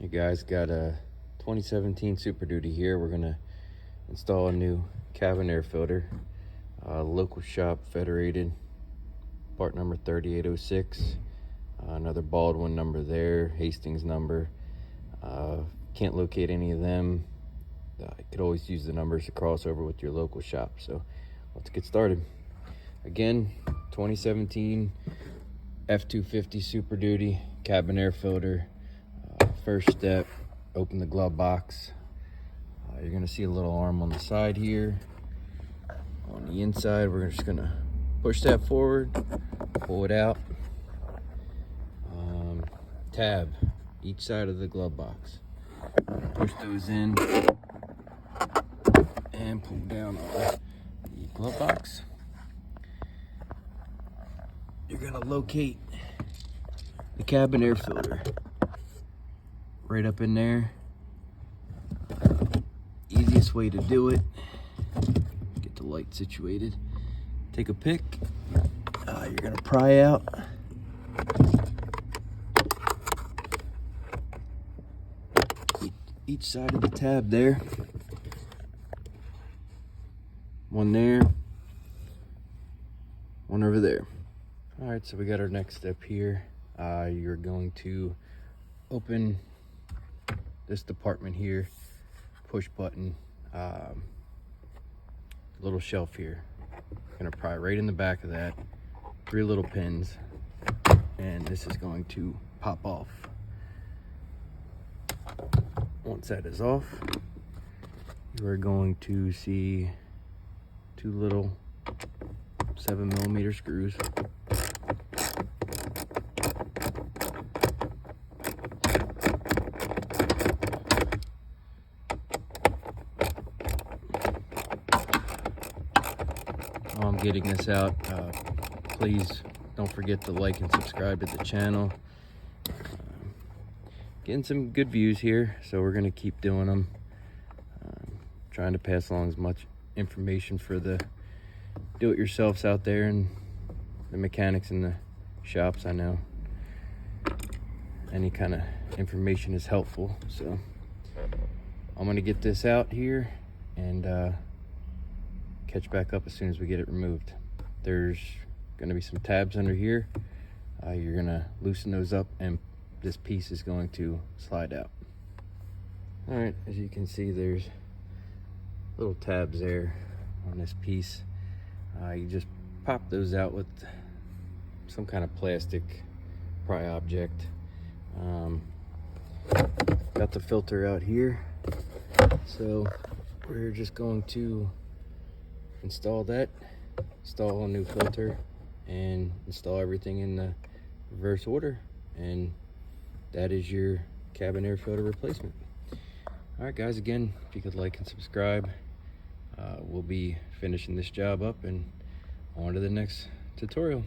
You guys got a 2017 Super Duty here. We're gonna install a new cabin air filter. Local shop, Federated, part number 3806. Another Baldwin number there, Hastings number. Can't locate any of them. You could always use the numbers to cross over with your local shop. So let's get started. Again, 2017 F-250 Super Duty cabin air filter. First step, open the glove box. You're gonna see a little arm on the side here. On the inside, we're just gonna push that forward, pull it out. Tab each side of the glove box. Push those in and pull down on the glove box. You're gonna locate the cabin air filter right up in there. Easiest way to do it, get the light situated. Take a pick. You're gonna pry out. Each side of the tab there. One there, one over there. All right, so we got our next step here. You're going to open this department here, push button, little shelf here. Gonna pry right in the back of that, 3 little pins, and this is going to pop off. Once that is off, you are going to see 2 little 7mm screws. While I'm getting this out, please don't forget to like and subscribe to the channel. Getting some good views here, so we're gonna keep doing them. Trying to pass along as much information for the do-it-yourselves out there and the mechanics in the shops. I know any kind of information is helpful, so I'm gonna get this out here and catch back up as soon as we get it removed. There's gonna be some tabs under here. You're gonna loosen those up and this piece is going to slide out. All right, as you can see, there's little tabs there on this piece. You just pop those out with some kind of plastic pry object. Got the filter out here, so we're just going to install that, install a new filter, and install everything in the reverse order, and that is your cabin air filter replacement. All right, guys, again, if you could like and subscribe, we'll be finishing this job up and on to the next tutorial.